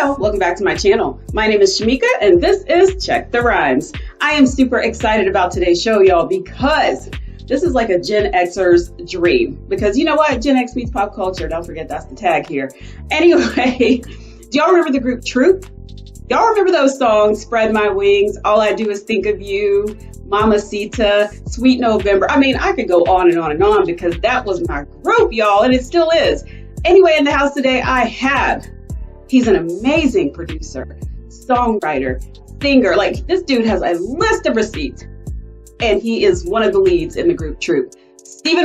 y'all, welcome back to my channel. My name is Shamika and this is Check the Rhymes. I am super excited about today's show, y'all, because this is like a Gen Xer's dream. Because you know what? Gen X meets pop culture. Don't forget that's the tag here. Anyway, do y'all remember the group Troop? Y'all remember those songs, Spread My Wings, All I Do Is Think of You, Mamacita, Sweet November? I mean, I could go on and on and on because that was my group, y'all, and it still is. Anyway, in the house today, he's an amazing producer, songwriter, singer. Like, this dude has a list of receipts, and he is one of the leads in the group Troop.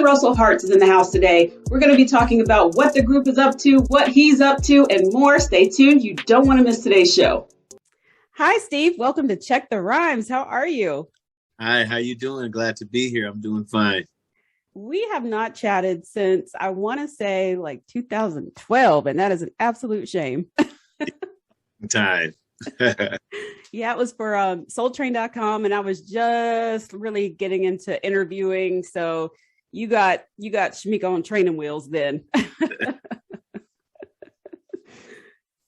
Russell Harts is in the house today. We're going to be talking about what the group is up to, what he's up to, and more. Stay tuned. You don't want to miss today's show. Hi, Steve. Welcome to Check the Rhymes. How are you? Hi, how you doing? Glad to be here. I'm doing fine. We have not chatted since, I want to say, like 2012, and that is an absolute shame. Time. Yeah, it was for soultrain.com, and I was just really getting into interviewing. So you got Shamika on training wheels then.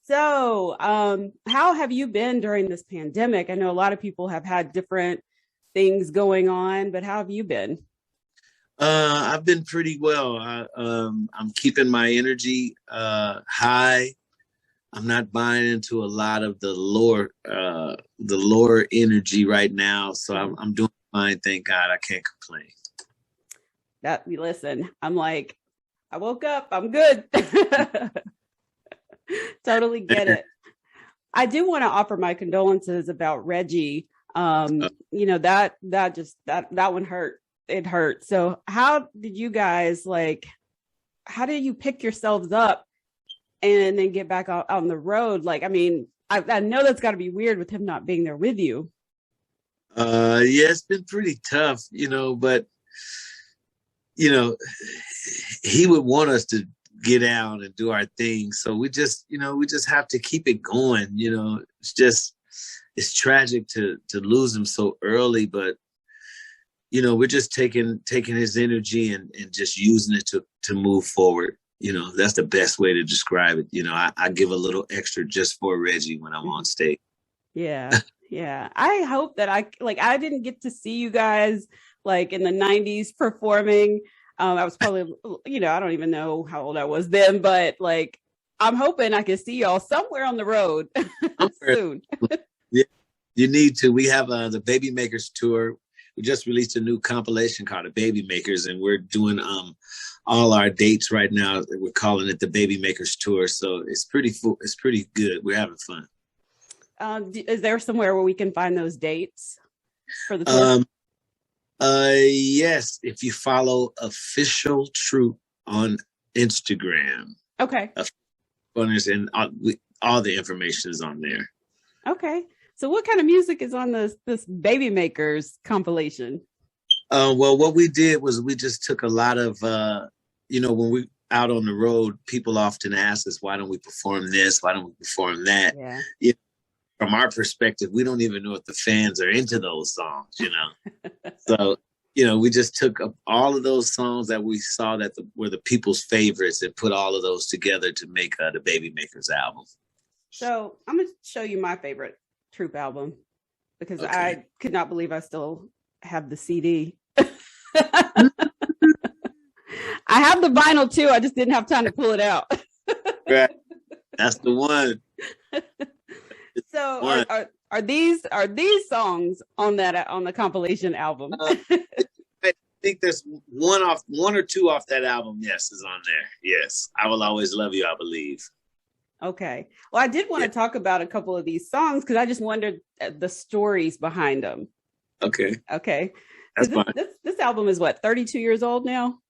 So how have you been during this pandemic? I know a lot of people have had different things going on, but how have you been? I've been pretty well. I'm keeping my energy high. I'm not buying into a lot of the lower energy right now. So I'm doing fine. Thank God. I can't complain. Listen, I'm like, I woke up. I'm good. Totally get it. I do want to offer my condolences about Reggie. You know, that one hurt. It hurt. So how did you guys how did you pick yourselves up and then get back out on the road? Like, I mean, I know that's got to be weird with him not being there with you. Yeah, it's been pretty tough, but, he would want us to get out and do our thing. So we just have to keep it going. It's tragic to lose him so early, but, we're just taking his energy and just using it to move forward. That's the best way to describe it. I give a little extra just for Reggie when I'm on stage. Yeah. Yeah. I hope that I didn't get to see you guys in the 90s performing. I was probably, I don't even know how old I was then, but I'm hoping I can see y'all somewhere on the road soon. Yeah, you need to. We have the Baby Makers tour. We just released a new compilation called The Baby Makers, and we're doing all our dates right now. We're calling it the Baby Makers tour. So it's pretty good. We're having fun. Is there somewhere where we can find those dates for the tour? Yes, if you follow Official Troop on Instagram. Okay. And all the information is on there. Okay. So what kind of music is on this Baby Makers compilation? Well, what we did was we just took a lot of, when we out on the road, people often ask us, why don't we perform this? Why don't we perform that? Yeah. From our perspective, we don't even know if the fans are into those songs, So, we just took up all of those songs that we saw that were the people's favorites and put all of those together to make the Baby Makers album. So I'm going to show you my favorite Troop album because okay. I could not believe I still have the CD. I have the vinyl too. I just didn't have time to pull it out. Right. That's the one. So are these songs on the compilation album? I think there's one or two off that album. Yes, is on there. Yes, I Will Always Love You, I believe. Okay. Well, I did want to talk about a couple of these songs because I just wondered the stories behind them. Okay. That's fine. This album is what, 32 years old now?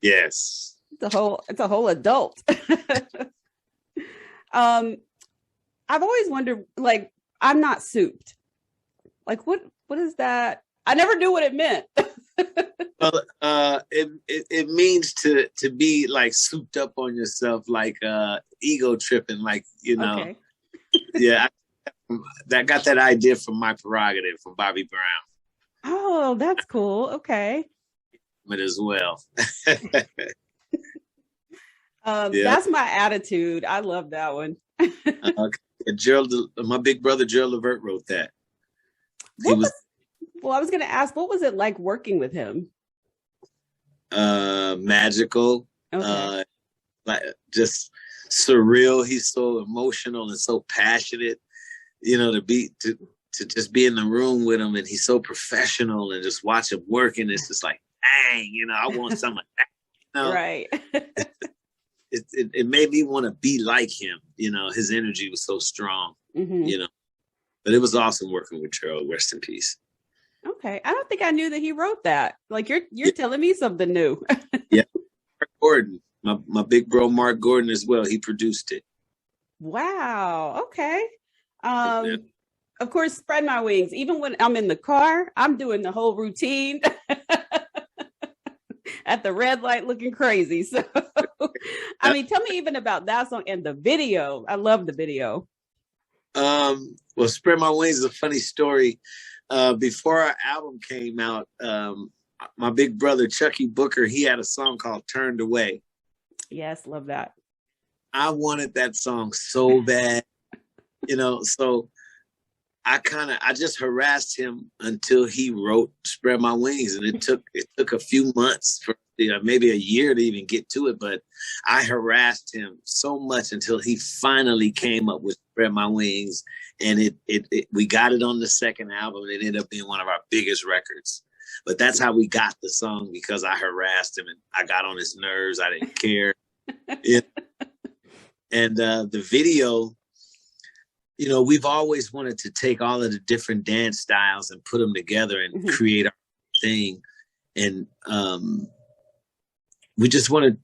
Yes. It's a whole adult. I've always wondered, I'm not souped. What is that? I never knew what it meant. Well, it means to be souped up on yourself, ego tripping, Okay. Yeah, I got that idea from My Prerogative from Bobby Brown. Oh, that's cool. Okay. But as well. That's my attitude. I love that one. Okay. And Gerald, my big brother Gerald Levert wrote that. He What was, well, I was going to ask, what was it like working with him? magical, Okay. like just surreal. He's so emotional and so passionate. You know, to just be in the room with him, and he's so professional, and just watch him work, and it's just like, dang, you know, I want some of that. You know, Right. it made me want to be like him. You know, his energy was so strong. Hmm. You know, but it was awesome working with Gerald. Rest in peace. Okay. I don't think I knew that he wrote that. Like you're Yeah, telling me something new. yeah. Mark Gordon, my big bro Mark Gordon as well. He produced it. Wow. Okay. Yeah. Um, of course, spread my wings. Even when I'm in the car, I'm doing the whole routine at the red light looking crazy. So, I mean, tell me even about that song and the video. I love the video. Well, Spread My Wings is a funny story. Before our album came out, my big brother Chucky Booker, he had a song called Turned Away. Yes, love that. I wanted that song so bad, you know, so I just harassed him until he wrote Spread My Wings. And it took a few months for maybe a year to even get to it, but I harassed him so much until he finally came up with Spread My Wings, and we got it on the second album, and it ended up being one of our biggest records. But that's how we got the song, because I harassed him and I got on his nerves. I didn't care. Yeah. And the video, you know, we've always wanted to take all of the different dance styles and put them together and Mhm. create our thing. And we just wanted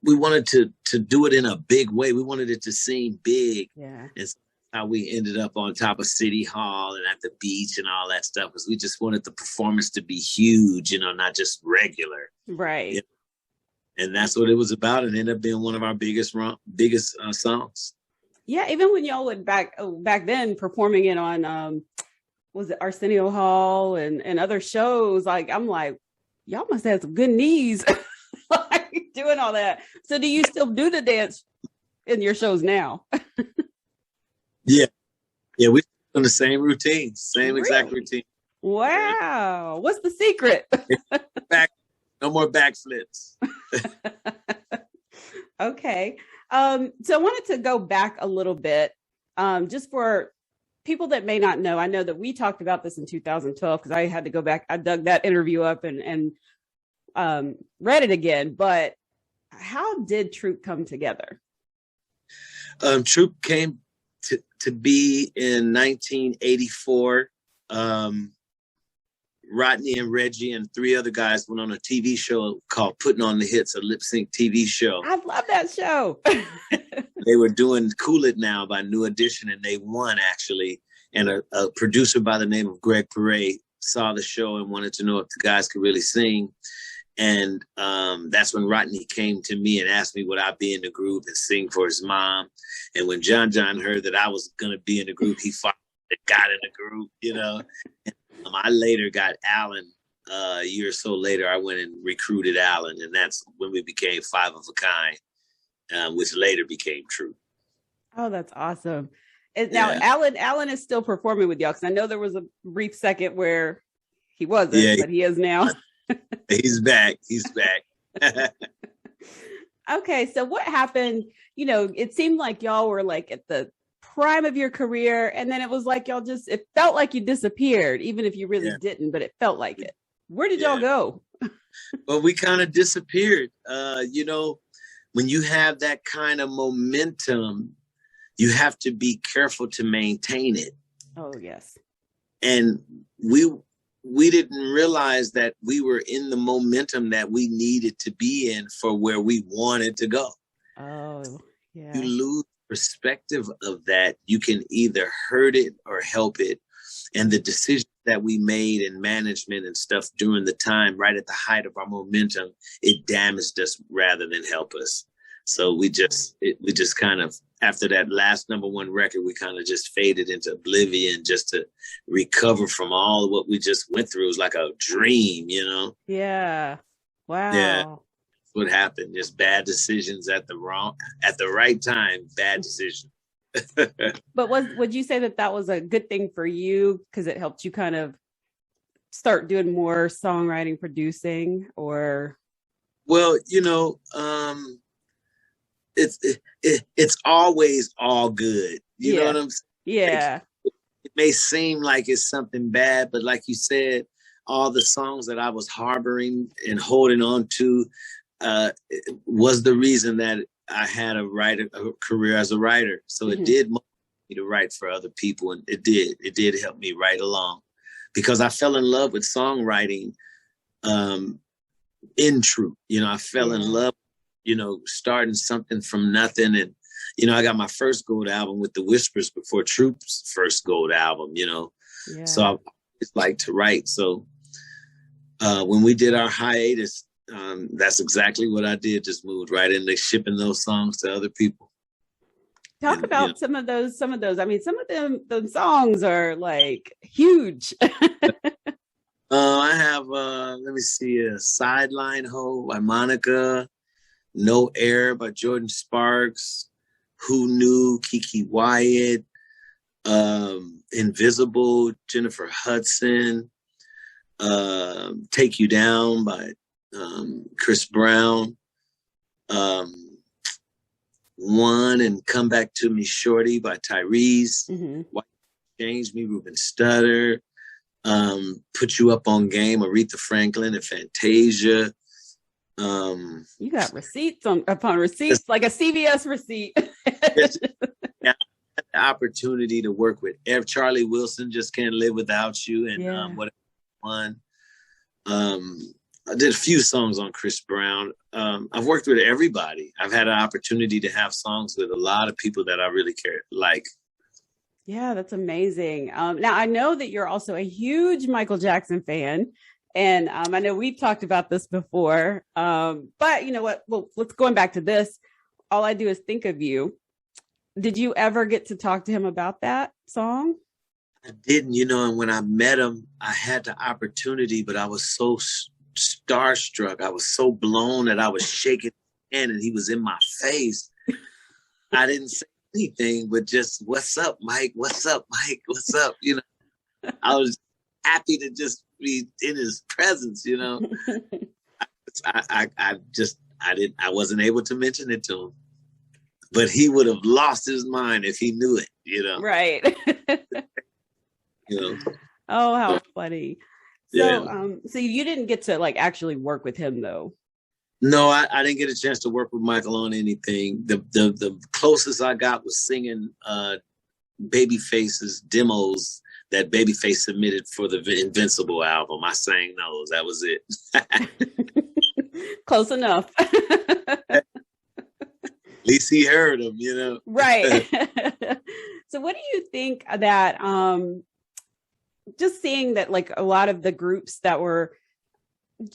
to do it in a big way. We wanted it to seem big. Yeah. And so how we ended up on top of City Hall and at the beach and all that stuff, because we just wanted the performance to be huge, you know, not just regular. Right. You know? And that's what it was about. It ended up being one of our biggest songs. Yeah, even when y'all would back then performing it on was it Arsenio Hall and other shows, like I'm like, y'all must have some good knees like doing all that. So do you still do the dance in your shows now? Yeah. Yeah, we're doing the same routine, same exact Really? routine. Wow. What's the secret? Back, no more backflips. Okay. So I wanted to go back a little bit, just for people that may not know. I know that we talked about this in 2012 because I had to go back. I dug that interview up and read it again. But how did Troop come together? Troop came to be in 1984. Rodney and Reggie and three other guys went on a TV show called Putting on the Hits, a lip sync TV show. I love that show. They were doing Cool It Now by New Edition, and they won, actually. And a producer by the name of Greg Perret saw the show and wanted to know if the guys could really sing. And that's when Rodney came to me and asked me would I be in the group and sing for his mom. And when John heard that I was going to be in the group, he finally got in the group, you know. And, I later got Alan. A year or so later, I went and recruited Alan, and that's when we became Five of a Kind, which later became Troop. Oh, that's awesome. Now, Yeah. Alan is still performing with y'all because I know there was a brief second where he wasn't, Yeah, but he is now. He's back. He's back. Okay, so what happened? You know, it seemed like y'all were like at the prime of your career, and then it was like y'all it felt like you disappeared, even if you really didn't, but it felt like it. Where did y'all go? Well, we kind of disappeared. You know, when you have that kind of momentum, you have to be careful to maintain it. Oh, yes. And we didn't realize that we were in the momentum that we needed to be in for where we wanted to go. Oh, yeah. You lose perspective of that. You can either hurt it or help it. And the decisions that we made in management and stuff during the time, right at the height of our momentum, it damaged us rather than help us. So we just kind of, after that last #1 record, we kind of just faded into oblivion just to recover from all of what we just went through. It was like a dream, you know? Yeah. Wow. Yeah. What happened? Just bad decisions at the right time, bad decisions. But would you say that was a good thing for you because it helped you kind of start doing more songwriting, producing, or? Well, it's always all good. You know Yeah. what I'm saying? Like, Yeah. it may seem like it's something bad, but like you said, all the songs that I was harboring and holding on to was the reason that I had a career as a writer. So it did motivate me to write for other people, and it did help me write along, because I fell in love with songwriting in truth. I fell in love, starting something from nothing. And I got my first gold album with the Whispers before Troop's first gold album. So I just like to write. So when we did our hiatus, that's exactly what I did. Just moved right into shipping those songs to other people. Talk about some of those. I mean, some of them songs are like huge. I have, let me see, Sideline Ho by Monica, No Air by Jordan Sparks, Who Knew, Kiki Wyatt, Invisible, Jennifer Hudson, Take You Down by Chris Brown, One and Come Back to Me Shorty by Tyrese, Why Change Me, Ruben Studdard, Put You Up on Game, Aretha Franklin and Fantasia. You got receipts upon receipts, like a CVS receipt. Yeah, the opportunity to work with Charlie Wilson, Just Can't Live Without You, and whatever one. I did a few songs on Chris Brown. I've worked with everybody. I've had an opportunity to have songs with a lot of people that I really like. Yeah, that's amazing. Now, I know that you're also a huge Michael Jackson fan, and I know we've talked about this before, but you know what? Well, let's going back to this. All I Do Is Think of You. Did you ever get to talk to him about that song? I didn't, and when I met him, I had the opportunity, but I was so starstruck. I was so blown that I was shaking his hand and he was in my face. I didn't say anything, but just, what's up, Mike? What's up, Mike? What's up? I was happy to just be in his presence, I wasn't able to mention it to him, but he would have lost his mind if he knew it, Right. Oh, how funny. So, so you didn't get to actually work with him though. No, I didn't get a chance to work with Michael on anything. The closest I got was singing Babyface's demos that Babyface submitted for the Invincible album. I sang those. That was it. Close enough. At least he heard them, Right. So what do you think that just seeing that a lot of the groups that were,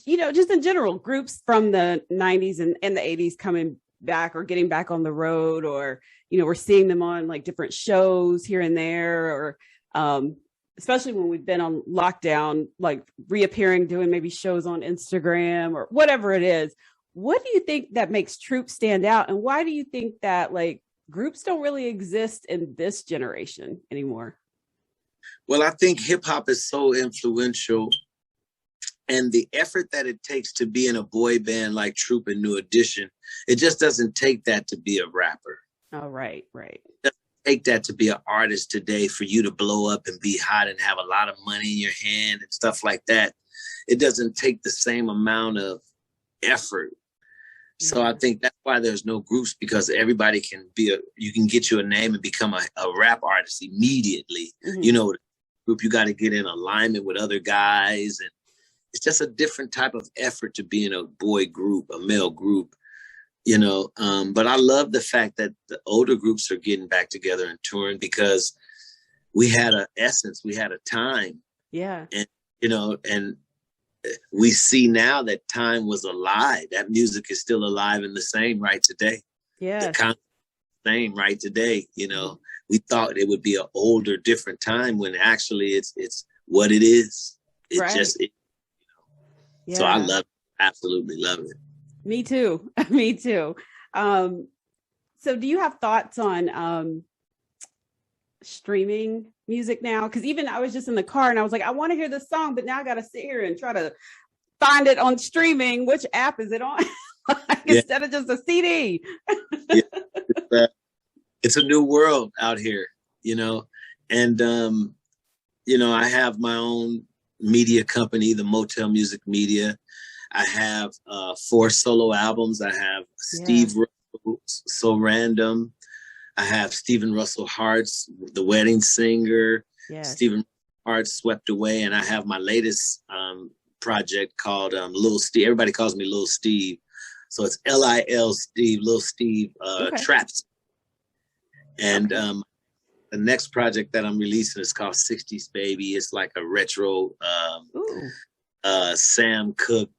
just in general, groups from the 90s and the 80s coming back or getting back on the road, or, we're seeing them on different shows here and there, or especially when we've been on lockdown, reappearing, doing maybe shows on Instagram or whatever it is. What do you think that makes Troop stand out? And why do you think that groups don't really exist in this generation anymore? Well, I think hip hop is so influential, and the effort that it takes to be in a boy band like Troop and New Edition, it just doesn't take that to be a rapper. Oh, right. It doesn't take that to be an artist today, for you to blow up and be hot and have a lot of money in your hand and stuff like that. It doesn't take the same amount of effort. So I think that's why there's no groups, because everybody you can get you a name and become a rap artist immediately. Group, you got to get in alignment with other guys, and it's just a different type of effort to be in a boy group, a male group, but I love the fact that the older groups are getting back together and touring, because we had an essence, we had a time. Yeah. And, and we see now that time was alive. That music is still alive and the same right today. Yeah. The same right today. We thought it would be an older, different time, when actually it's what it is. It right. just, So I love it. Absolutely love it. Me too. Me too. So do you have thoughts on, streaming music now? Because even I was just in the car and I was like, I want to hear this song, but now I got to sit here and try to find it on streaming. Which app is it on? Instead of just a CD. It's a new world out here, you know, and I have my own media company, the Motel Music Media. I have 4 solo albums. I have Steve Russell, So Random. I have Stephen Russell Harts, The Wedding Singer. Stephen Harts, Swept Away. And I have my latest project called Lil Steve. Everybody calls me Lil Steve. So it's Lil Steve, Lil Steve Traps. And the next project that I'm releasing is called 60s Baby. It's like a retro Sam Cooke.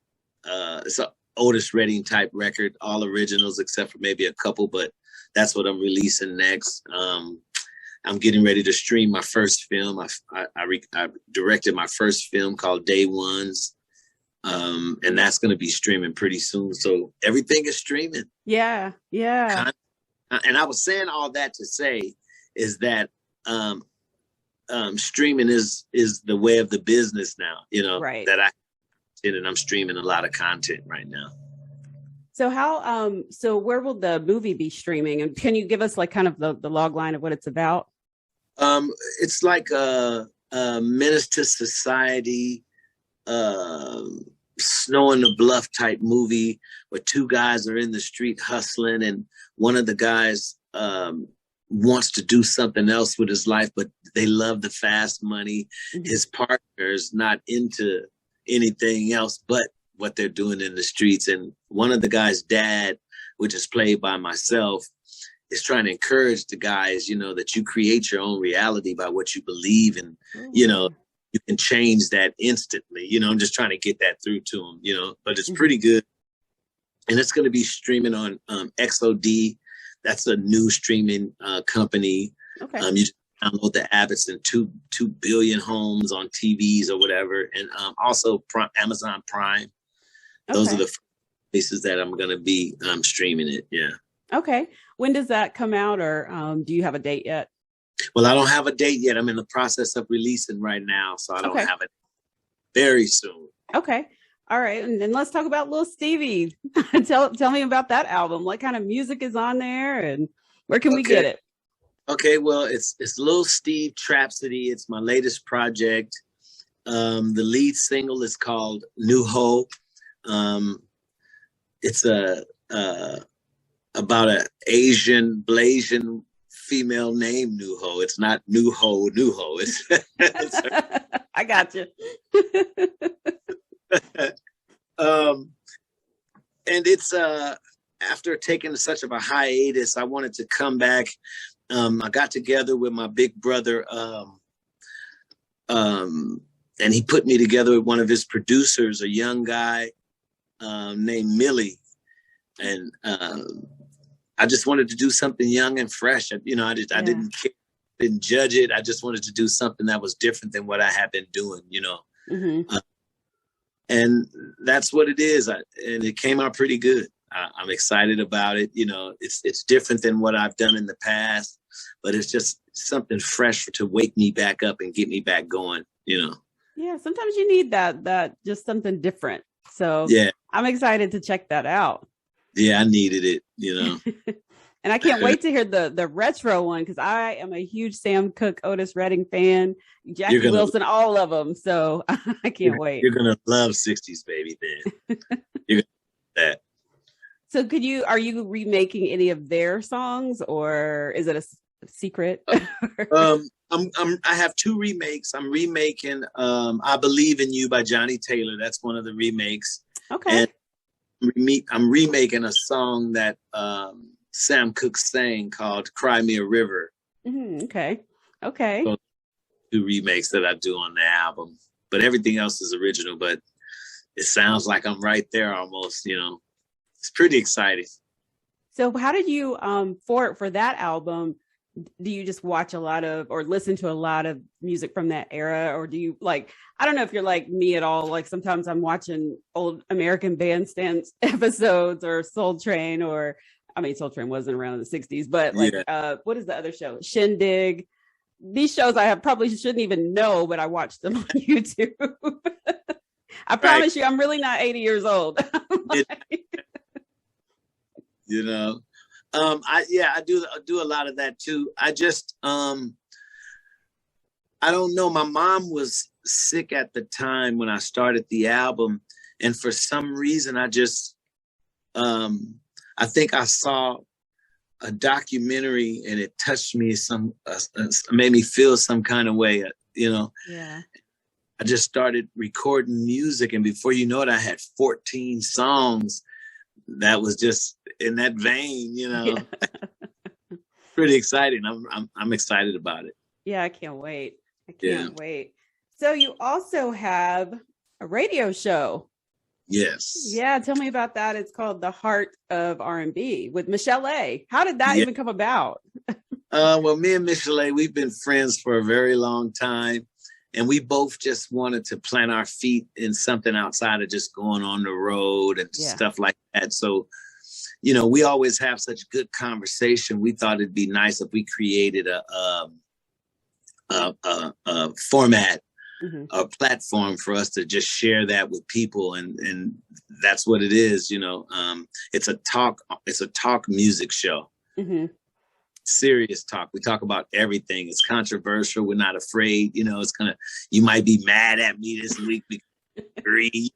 It's an Otis Redding type record, all originals except for maybe a couple, but that's what I'm releasing next. I'm getting ready to stream my first film. I directed my first film called Day Ones. And that's going to be streaming pretty soon. So everything is streaming. Yeah. And I was saying all that to say is that streaming is the way of the business now, you know, that I'm streaming a lot of content right now. So so where will the movie be streaming? And can you give us like kind of the log line of what it's about? It's like a menace to society, Snow in the Bluff type movie where 2 guys are in the street hustling, and one of the guys wants to do something else with his life, but they love the fast money. Mm-hmm. His partner's not into anything else but what they're doing in the streets. And one of the guys' dad, which is played by myself, is trying to encourage the guys, you know, that you create your own reality by what you believe in. Mm-hmm. You know, you can change that instantly. You know, I'm just trying to get that through to them, you know, but it's pretty good. And it's going to be streaming on XOD. That's a new streaming company. Okay. You just download the app. It's in 2 billion homes on TVs or whatever. And also Amazon Prime. Those are the places that I'm going to be streaming it. Yeah. Okay. When does that come out, or do you have a date yet? Well, I don't have a date yet. I'm in the process of releasing right now, so I don't have it very soon. Okay. All right. And then let's talk about Lil Stevie. Tell me about that album. What kind of music is on there, and where can we get it? Okay. Well, it's Lil Steve Trapsody. It's my latest project. The lead single is called New Hope. It's about an Asian Blasian female named New Ho. It's not New Ho. It's I got you. And it's after taking such of a hiatus, I wanted to come back. I got together with my big brother, and he put me together with one of his producers, a young guy named Millie, and I just wanted to do something young and fresh. You know, I didn't care, didn't judge it. I just wanted to do something that was different than what I had been doing, you know. Mm-hmm. And that's what it is. And it came out pretty good. I'm excited about it. You know, it's different than what I've done in the past, but it's just something fresh to wake me back up and get me back going, you know. Yeah, sometimes you need that just something different. So yeah, I'm excited to check that out. Yeah, I needed it, you know. And I can't wait to hear the retro one, because I am a huge Sam Cooke, Otis Redding fan, Jackie Wilson, all of them. So I can't wait. You're gonna love 60s Baby then. You're gonna love that. So are you remaking any of their songs, or is it a secret? I have 2 remakes. I'm remaking I Believe in You by Johnny Taylor. That's one of the remakes. Okay. And I'm remaking a song that Sam Cooke sang called Cry Me a River. Mm-hmm. Okay. So 2 remakes that I do on the album, but everything else is original, but it sounds like I'm right there almost, you know. It's pretty exciting. So how did you, for that album, do you just watch a lot of, or listen to a lot of music from that era? Or do you I don't know if you're like me at all. Like sometimes I'm watching old American Bandstand episodes or Soul Train, Soul Train wasn't around in the 60s, but what is the other show? Shindig. these shows I have probably shouldn't even know, but I watch them on YouTube. I promise you, I'm really not 80 years old. You know, I do a lot of that too. I just, I don't know. My mom was sick at the time when I started the album. And for some reason, I just, I think I saw a documentary and it touched me made me feel some kind of way, you know. Yeah. I just started recording music, and before you know it, I had 14 songs that was just in that vein, you know. Yeah. Pretty exciting. I'm excited about it. Yeah, I can't wait. Wait. So you also have a radio show. Yes. Yeah, tell me about that. It's called The Heart of R&B with Michelle A. How did that even come about? Well, me and Michelle A, we've been friends for a very long time. And we both just wanted to plant our feet in something outside of just going on the road and stuff like that. So, you know, we always have such good conversation. We thought it'd be nice if we created a format, a platform for us to just share that with people. And that's what it is, you know. It's a talk music show. Mm-hmm. Serious talk. We talk about everything. It's controversial. We're not afraid. You know, you might be mad at me this week because agree.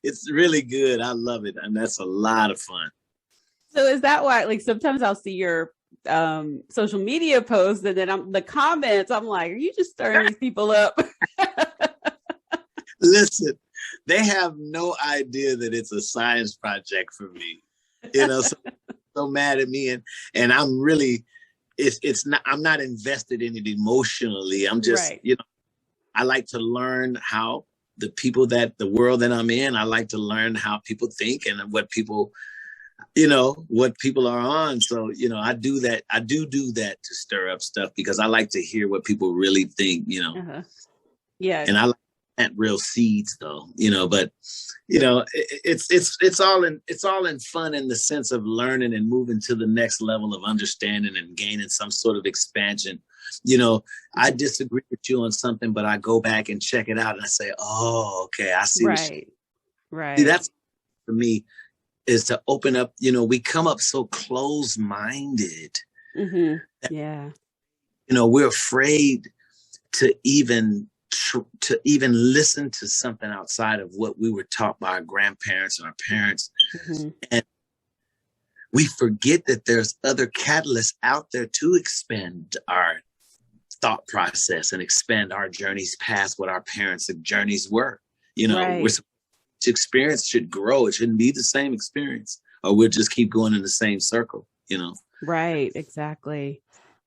It's really good. I love it. And that's a lot of fun. So is that why, like, sometimes I'll see your social media posts and then the comments, I'm like, are you just stirring these people up? Listen, they have no idea that it's a science project for me. You know, so mad at me, and I'm really, it's not, I'm not invested in it emotionally. I'm just, you know, I like to learn how the world that I'm in, I like to learn how people think and what people are on. So, you know, I do that. I do that to stir up stuff because I like to hear what people really think, you know. Uh-huh. Yeah. And I like plant real seeds though, you know, but you know, it's all in fun in the sense of learning and moving to the next level of understanding and gaining some sort of expansion. You know, I disagree with you on something, but I go back and check it out and I say, oh, okay, I see. Right. See, that's for me is to open up, you know, we come up so close-minded. Mm-hmm. Yeah. You know, we're afraid to even listen to something outside of what we were taught by our grandparents and our parents. Mm-hmm. And we forget that there's other catalysts out there to expand our thought process and expand our journeys past what our parents' journeys were. You know, experience should grow. It shouldn't be the same experience, or we'll just keep going in the same circle, you know? Right, exactly.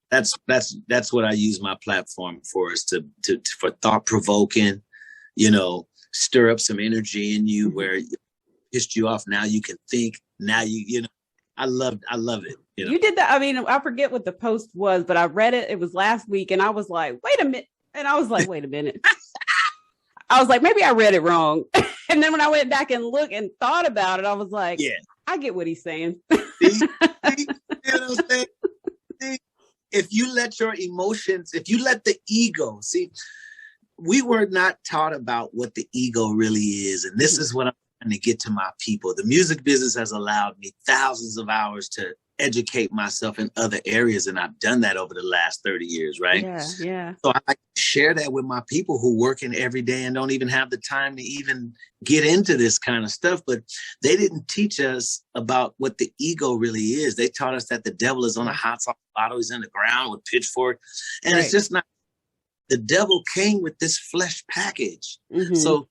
That's what I use my platform for, is for thought provoking, you know, stir up some energy in you where it pissed you off. Now you can think. Now you know, I love it. You know? You did that. I mean, I forget what the post was, but I read it. It was last week, and I was like, wait a minute. And I was like, wait a minute. I was like, maybe I read it wrong. And then when I went back and looked and thought about it, I was like, yeah, I get what he's saying. See, you know what I'm saying? See, if you let your emotions, if you let the ego, see, we were not taught about what the ego really is. And this is what I'm trying to get to my people. The music business has allowed me thousands of hours to educate myself in other areas. And I've done that over the last 30 years, right? Yeah. So I like to share that with my people who work in every day and don't even have the time to even get into this kind of stuff. But they didn't teach us about what the ego really is. They taught us that the devil is on a hot sauce bottle. He's in the ground with pitchfork. And it's just not. The devil came with this flesh package. Mm-hmm. So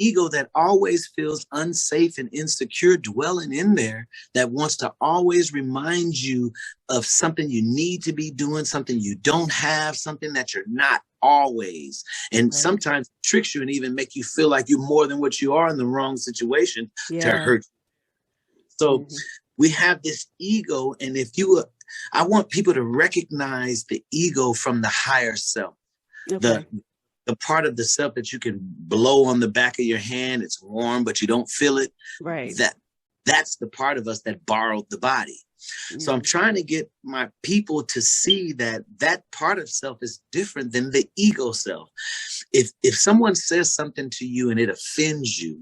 ego that always feels unsafe and insecure dwelling in there, that wants to always remind you of something you need to be doing, something you don't have, something that you're not always. And sometimes it tricks you and even make you feel like you're more than what you are in the wrong situation to hurt you. So we have this ego. And I want people to recognize the ego from the higher self. Okay. The part of the self that you can blow on the back of your hand, it's warm, but you don't feel it. Right. That's the part of us that borrowed the body. So I'm trying to get my people to see that that part of self is different than the ego self. If someone says something to you and it offends you,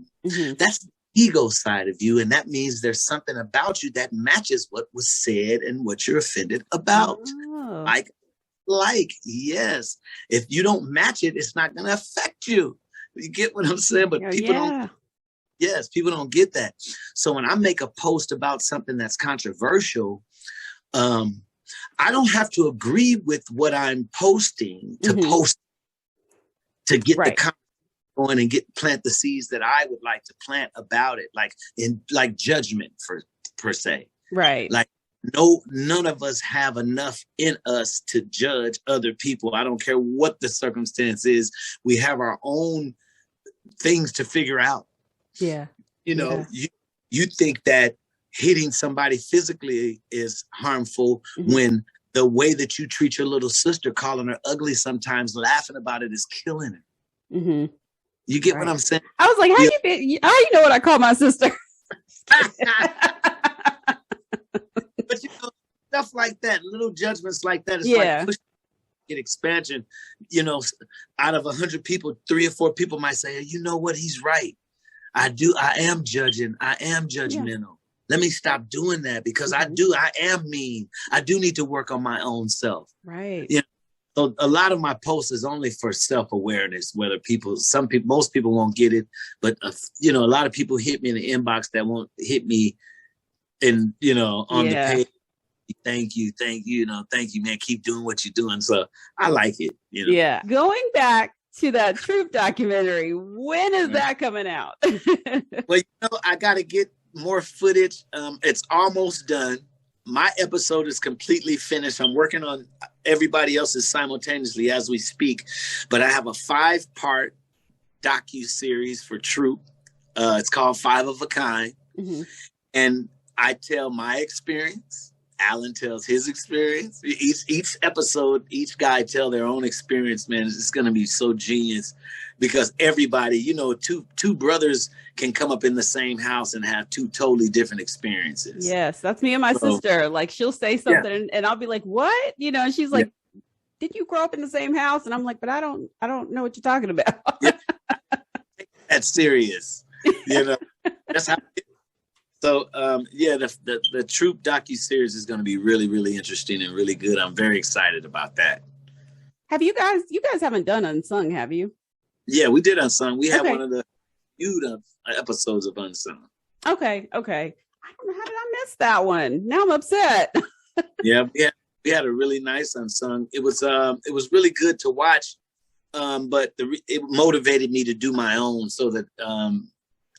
that's the ego side of you. And that means there's something about you that matches what was said and what you're offended about. Oh. Yes. If you don't match it, it's not going to affect you. You get what I'm saying? But people don't. Yes, people don't get that. So when I make a post about something that's controversial, I don't have to agree with what I'm posting to post to get the comment going and plant the seeds that I would like to plant about it, like judgment per se. Right. Like none of us have enough in us to judge other people. I don't care what the circumstance is. We have our own things to figure out. Yeah. You think that hitting somebody physically is harmful when the way that you treat your little sister, calling her ugly sometimes, laughing about it, is killing her. You get what I'm saying? I was like, how you know what I call my sister? But stuff like that, little judgments like that, it's like pushing get expansion. Out of 100 people, 3 or 4 people might say, you know what, he's right. I am judging. I am judgmental. Let me stop doing that because I am mean. I do need to work on my own self. Right. So a lot of my posts is only for self-awareness, most people won't get it, but a lot of people hit me in the inbox that won't hit me on the page. Thank you, man. Keep doing what you're doing. So I like it. Yeah. Going back to that Troop documentary, when is that coming out? Well, I got to get more footage. It's almost done. My episode is completely finished. I'm working on everybody else's simultaneously as we speak, but I have a 5-part docu-series for Troop. It's called 5 of a Kind. And I tell my experience. Alan tells his experience. Each episode, each guy tell their own experience, man. It's going to be so genius because everybody, two brothers can come up in the same house and have 2 totally different experiences. Yes, that's me and my sister. Like she'll say something and I'll be like, what? And she's like, did you grow up in the same house? And I'm like, but I don't know what you're talking about. That's serious. That's how So, the Troop docu-series is going to be really, really interesting and really good. I'm very excited about that. Have you guys haven't done Unsung, have you? Yeah, we did Unsung. We had one of the few episodes of Unsung. Okay. I don't know, how did I miss that one? Now I'm upset. Yeah, we had a really nice Unsung. It was really good to watch, but it motivated me to do my own so that,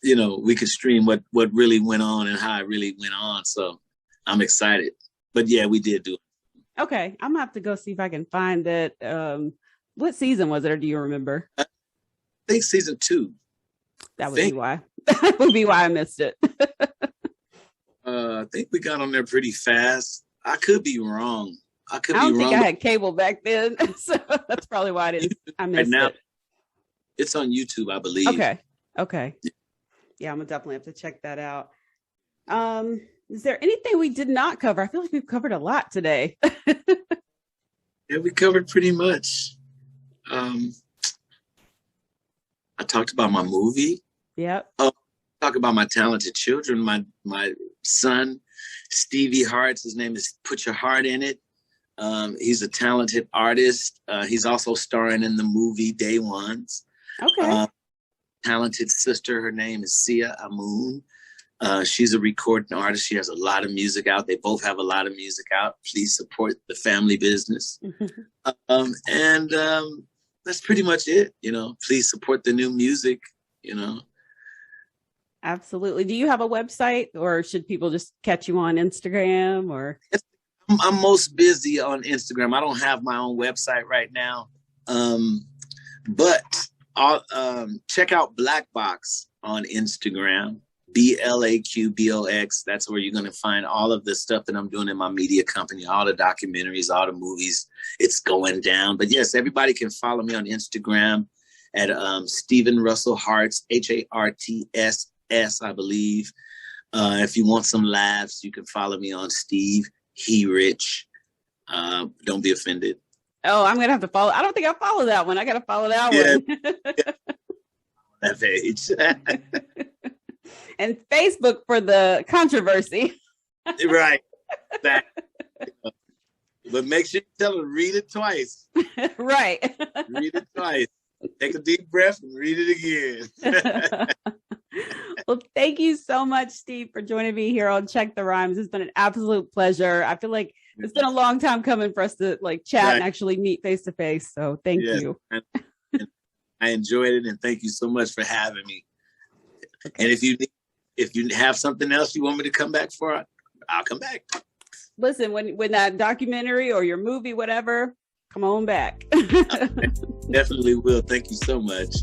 we could stream what really went on and how it really went on. So I'm excited. But yeah, we did do it. Okay. I'm gonna have to go see if I can find it. What season was it, or do you remember? I think season 2. That would be why. That would be why I missed it. I think we got on there pretty fast. I could be wrong. I don't think I had cable back then. So that's probably why I missed it. It's on YouTube, I believe. Okay. Yeah, I'm gonna definitely have to check that out. Is there anything we did not cover? I feel like we've covered a lot today. Yeah, we covered pretty much. I talked about my movie. Yep. Talk about my talented children. My son, Stevie Harts, his name is Put Your Heart in It. He's a talented artist. He's also starring in the movie Day Ones. Okay. Talented sister, her name is Sia Amun. She's a recording artist. She has a lot of music out. They both have a lot of music out. Please support the family business. And that's pretty much it. Please support the new music. Absolutely. Do you have a website, or should people just catch you on Instagram? Or I'm most busy on Instagram. I don't have my own website right now, but I'll check out Black Box on Instagram. BLAQBOX. That's where you're going to find all of the stuff that I'm doing in my media company, all the documentaries, all the movies. It's going down. But yes, everybody can follow me on Instagram at Stephen Russell Harts, HARTSS, I believe. If you want some laughs, you can follow me on Steve He Rich. Don't be offended. Oh, I'm gonna have to follow. I don't think I follow that one. I gotta follow that one. That page. And Facebook for the controversy. Right. But make sure you tell them, read it twice. Right. Read it twice. Take a deep breath and read it again. Well, thank you so much, Steve, for joining me here on Check the Rhymes. It's been an absolute pleasure. I feel like it's been a long time coming for us to like chat and actually meet face to face. So thank you. I enjoyed it, and thank you so much for having me. Okay. And if you have something else you want me to come back for, I'll come back. Listen, when that documentary or your movie, whatever, come on back. Definitely will. Thank you so much.